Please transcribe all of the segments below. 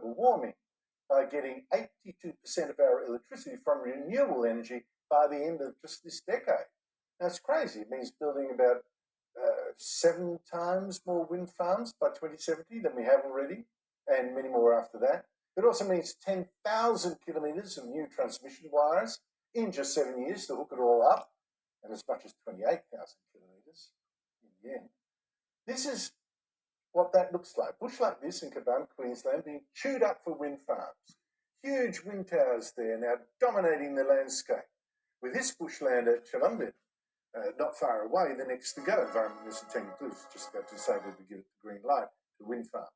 global warming by getting 82% of our electricity from renewable energy by the end of just this decade. That's crazy. It means building about 7 times more wind farms by 2070 than we have already, and many more after that. It also means 10,000 kilometres of new transmission wires in just 7 years to hook it all up, and as much as 28,000 kilometres in the end. This is what that looks like. Bush like this in Cabana, Queensland, being chewed up for wind farms. Huge wind towers there now dominating the landscape. With this bushland at Chulumbin, not far away, the next to go, Environment Minister Tanya Cliff's just about to say that we give it the green light to wind farm.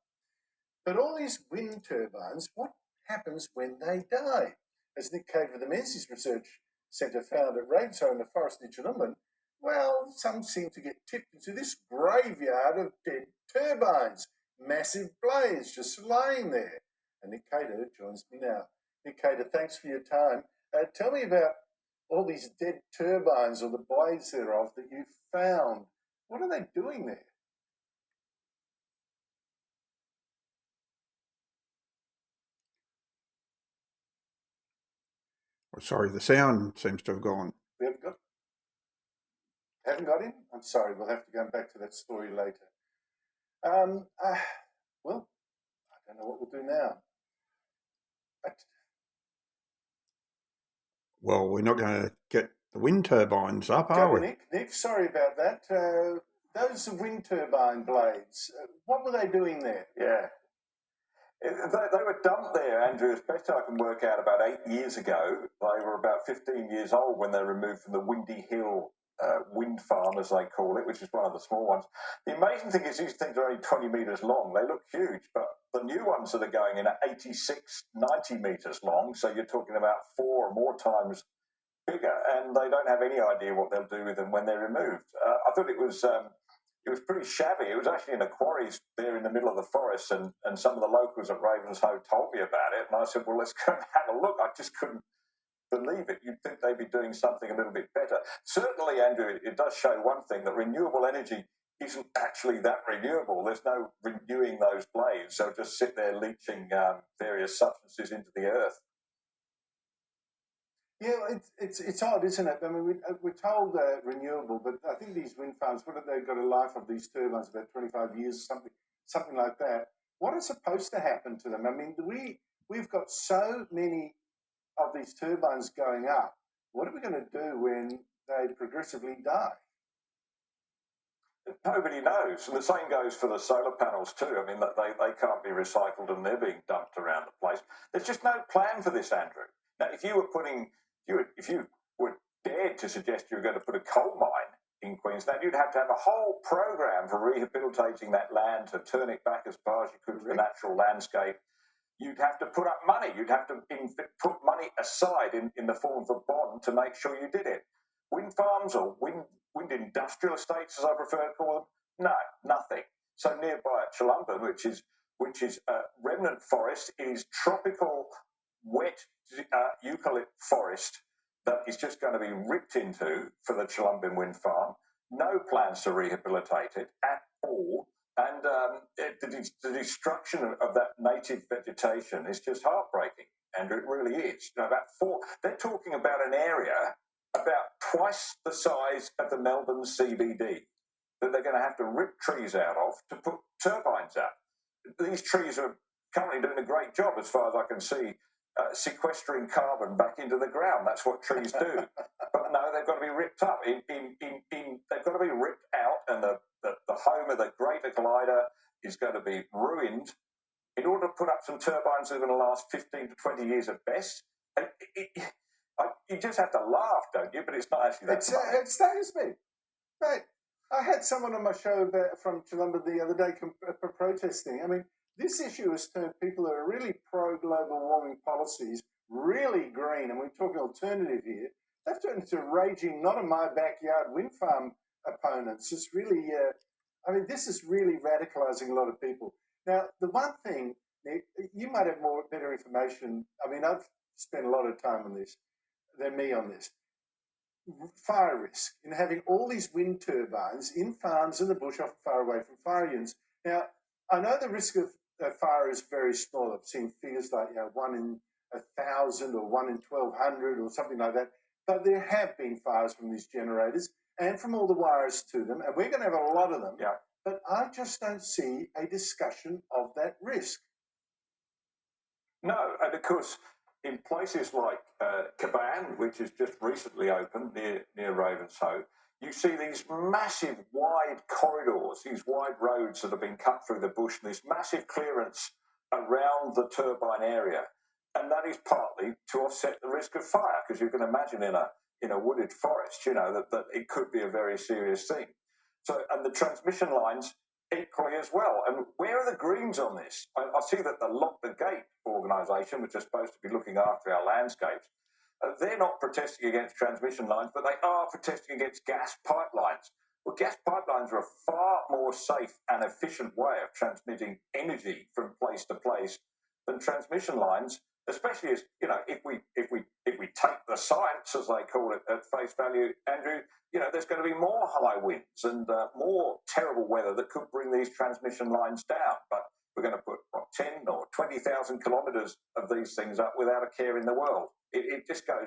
But all these wind turbines, what happens when they die? As Nick Cave of the Menzies Research Centre found at Ravenshoe in the forest in Chulumbin, well, some seem to get tipped into this graveyard of dead turbines, massive blades just lying there. And Nick Cater joins me now. Nick Cater, thanks for your time. Tell me about all these dead turbines or the blades thereof that you found. What are they doing there? Oh, sorry, the sound seems to have gone. We haven't got him? I'm sorry, we'll have to go back to that story later. Well, I don't know what we'll do now. Well, we're not going to get the wind turbines up, are we? Nick, sorry about that. Those wind turbine blades, what were they doing there? Yeah. They were dumped there, Andrew, as best I can work out, about 8 years ago. They were about 15 years old when they were removed from the Windy Hill wind farm, as they call it, which is one of the small ones. The amazing thing is these things are only 20 metres long. They look huge, but the new ones that are going in are 86, 90 metres long, so you're talking about 4 or more times bigger, and they don't have any idea what they'll do with them when they're removed. I thought it was pretty shabby. It was actually in the quarries there in the middle of the forest, and some of the locals at Ravenshoe told me about it, and I said, well, let's go and have a look. I just couldn't believe it. You'd think they'd be doing something a little bit better. Certainly, Andrew, it does show one thing, that renewable energy isn't actually that renewable. There's no renewing those blades. They'll just sit there leaching various substances into the earth. Yeah, it's odd, isn't it? I mean, we're told renewable, but I think these wind farms, what have they got a life of these turbines, about 25 years, something like that. What is supposed to happen to them? I mean, we've got so many of these turbines going up. What are we going to do when they progressively die? Nobody knows. And the same goes for the solar panels too. I mean, they can't be recycled and they're being dumped around the place. There's just no plan for this, Andrew. Now, if you were dared to suggest you were going to put a coal mine in Queensland, you'd have to have a whole program for rehabilitating that land to turn it back as far as you could to the natural landscape. You'd have to put up money. You'd have to put money aside in the form of a bond to make sure you did it. Wind farms or wind industrial estates, as I prefer to call them, no, nothing. So nearby at Chulumbin, which is remnant forest, is tropical wet eucalypt forest that is just going to be ripped into for the Chulumbin wind farm. No plans to rehabilitate it at all. And the destruction of that native vegetation is just heartbreaking, Andrew. It really is. They're talking about an area about twice the size of the Melbourne CBD that they're going to have to rip trees out of to put turbines up. These trees are currently doing a great job, as far as I can see, sequestering carbon back into the ground. That's what trees do. But no, they've got to be ripped up. They've got to be ripped out, and the home of the greater glider is going to be ruined in order to put up some turbines that are going to last 15 to 20 years at best. You just have to laugh, don't you? But it's not actually that. It stays me. Mate, I had someone on my show from Chulumbin the other day for protesting. I mean, this issue has turned people who are really pro-global warming policies really green, and we're talking alternative here. They've turned into raging, not in my backyard wind farm opponents. It's really, this is really radicalising a lot of people. Now, the one thing, Nick, you might have better information. I mean, I've spent a lot of time on this than me on this. Fire risk in having all these wind turbines in farms in the bush, often far away from fire units. Now, I know the risk of the fire is very small. I've seen figures like 1 in 1,000 or 1 in 1,200 or something like that. But there have been fires from these generators and from all the wires to them, and we're going to have a lot of them. Yeah. But I just don't see a discussion of that risk. No, and of course, in places like Caban, which has just recently opened near Ravenshoe, you see these massive wide corridors, these wide roads that have been cut through the bush, and this massive clearance around the turbine area. And that is partly to offset the risk of fire, because you can imagine in a wooded forest, that it could be a very serious thing. So, and the transmission lines equally as well. And where are the Greens on this? I see that the Lock the Gate organisation, which is supposed to be looking after our landscapes, they're not protesting against transmission lines, but they are protesting against gas pipelines. Well, gas pipelines are a far more safe and efficient way of transmitting energy from place to place than transmission lines, especially as, if we take the science, as they call it, at face value, Andrew, there's going to be more high winds and more terrible weather that could bring these transmission lines down. But we're going to put 10 or 20,000 kilometres of these things up without a care in the world. It just goes